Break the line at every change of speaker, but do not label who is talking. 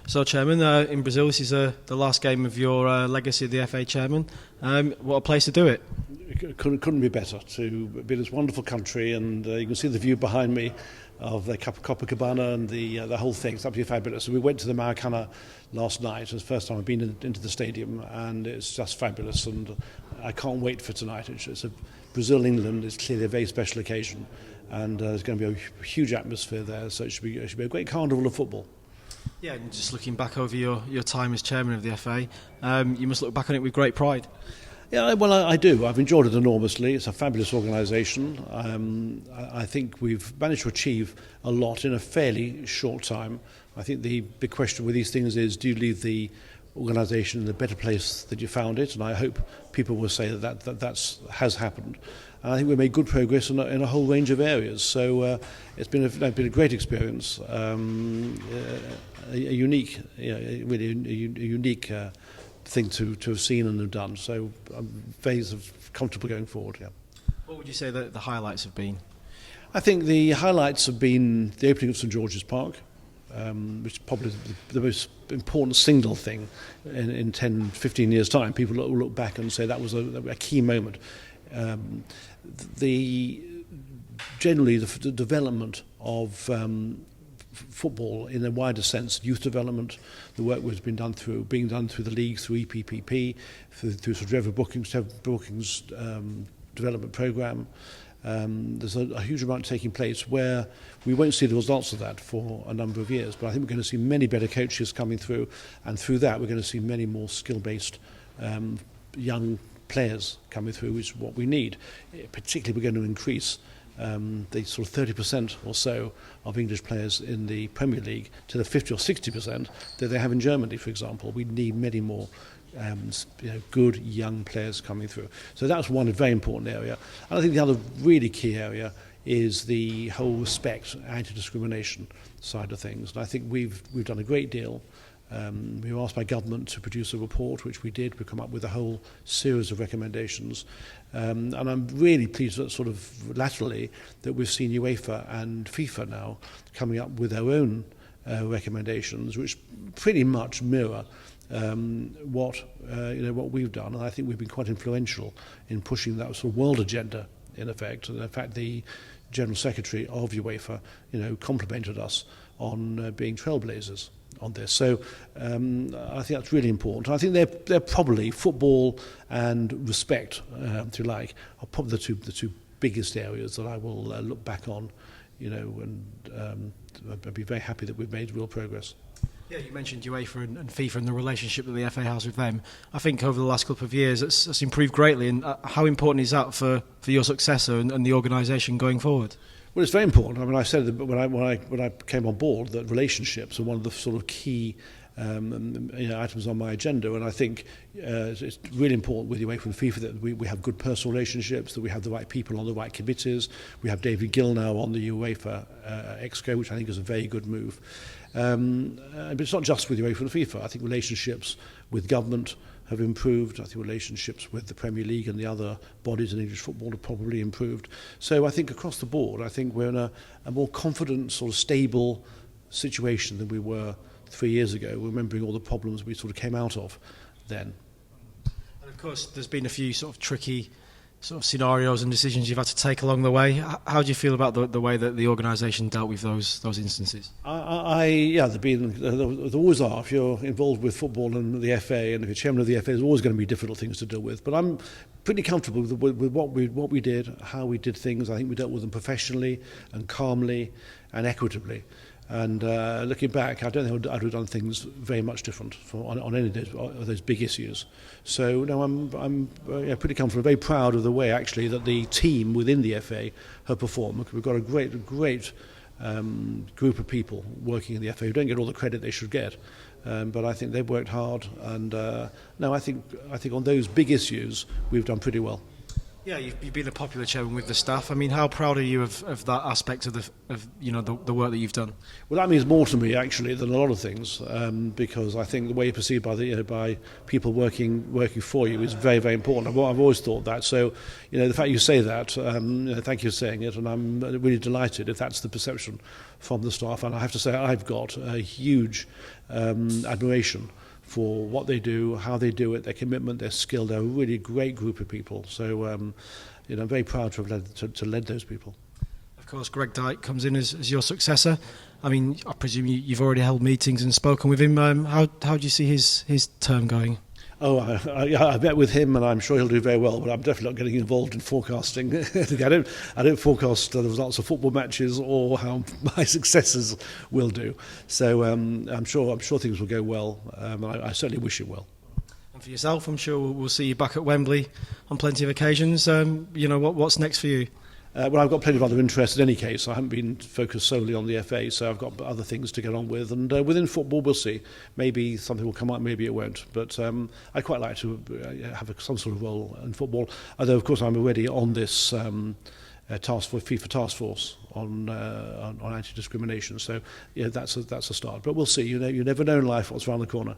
So, Chairman, in Brazil, this is the last game of your legacy of the FA Chairman. What a place to do it.
It couldn't be better to be in this wonderful country, and you can see the view behind me of the Copacabana and the whole thing. It's absolutely fabulous. So we went to the Maracana last night. It was the first time I've been into the stadium, and it's just fabulous, and I can't wait for tonight. It's a Brazil-England is clearly a very special occasion, and there's going to be a huge atmosphere there, so it should be a great carnival of football.
Yeah, and just looking back over your time as Chairman of the FA, you must look back on it with great pride.
Yeah, well, I do. I've enjoyed it enormously. It's a fabulous organisation. I think we've managed to achieve a lot in a fairly short time. I think the big question with these things is, do you leave the organisation in a better place than you found it? And I hope people will say that has happened. And I think we've made good progress in a whole range of areas. So it's been a great experience, a unique thing to have seen and have done. So I'm very comfortable going forward. Yeah.
What would you say that the highlights have been?
I think the highlights have been the opening of St George's Park, which is probably the most important single thing in 10, 15 years' time. People will look back and say that was a key moment. Generally the development of football in a wider sense, youth development, the work was being done through the league, through EPPP, through Sir Trevor Brooking's development programme. There's a huge amount taking place where we won't see the results of that for a number of years, but I think we're going to see many better coaches coming through, and through that we're going to see many more skill-based young players coming through, which is what we need. Particularly we're going to increase the sort of 30% or so of English players in the Premier League to the 50 or 60% that they have in Germany, for example. We need many more good young players coming through. So that's one very important area. And I think the other really key area is the whole respect, anti-discrimination side of things. And I think we've done a great deal. We were asked by government to produce a report, which we did. We've come up with a whole series of recommendations. And I'm really pleased that sort of laterally that we've seen UEFA and FIFA now coming up with their own recommendations, which pretty much mirror what we've done. And I think we've been quite influential in pushing that sort of world agenda, in effect. And in fact, the General Secretary of UEFA, complimented us on being trailblazers on this. So I think that's really important. I think they're probably football and respect, if you like, are probably the two biggest areas that I will look back on, and I'd be very happy that we've made real progress.
Yeah, you mentioned UEFA and FIFA and the relationship that the FA has with them. I think over the last couple of years that's improved greatly. And how important is that for your successor and the organisation going forward?
Well, it's very important. I mean, I said that when I came on board that relationships are one of the sort of key items on my agenda, and I think it's really important with UEFA and FIFA that we have good personal relationships, that we have the right people on the right committees. We have David Gill now on the UEFA Exco, which I think is a very good move. But it's not just with UEFA and FIFA. I think relationships with government have improved. I think relationships with the Premier League and the other bodies in English football have probably improved. So I think across the board, I think we're in a more confident, sort of stable situation than we were 3 years ago, remembering all the problems we sort of came out of then.
And of course, there's been a few sort of tricky sort of scenarios and decisions you've had to take along the way. How do you feel about the way that the organisation dealt with those instances? There always are. If you're involved with football and the FA, and if you're chairman of the FA, there's always going to be difficult things to deal with. But I'm pretty comfortable with what we did, how we did things. I think we dealt with them professionally and calmly and equitably. And looking back, I don't think I'd have done things very much different on any of those big issues. So no, I'm pretty comfortable, very proud of the way actually that the team within the FA have performed. We've got a great group of people working in the FA who don't get all the credit they should get, but I think they've worked hard. And I think on those big issues we've done pretty well.
Yeah, you've been a popular chairman with the staff. I mean, how proud are you of that aspect of the work that you've done?
Well, that means more to me actually than a lot of things, because I think the way you're perceived by by people working for you is very, very important. I've always thought that. So, the fact you say that, thank you for saying it, and I'm really delighted if that's the perception from the staff. And I have to say, I've got a huge admiration for what they do, how they do it, their commitment, their skill. They're a really great group of people. So, I'm very proud to have led those people.
Of course, Greg Dyke comes in as your successor. I mean, I presume you've already held meetings and spoken with him. How do you see his term going?
Oh, I met with him, and I'm sure he'll do very well. But I'm definitely not getting involved in forecasting. I don't forecast the results of football matches or how my successors will do. So I'm sure things will go well. I certainly wish it well.
And for yourself, I'm sure we'll see you back at Wembley on plenty of occasions. What's next for you?
Well, I've got plenty of other interests in any case. I haven't been focused solely on the FA, so I've got other things to get on with. And within football, we'll see. Maybe something will come up, maybe it won't. But I'd quite like to have some sort of role in football. Although, of course, I'm already on this FIFA task force on anti-discrimination. So, that's a start. But we'll see. You never know in life what's around the corner.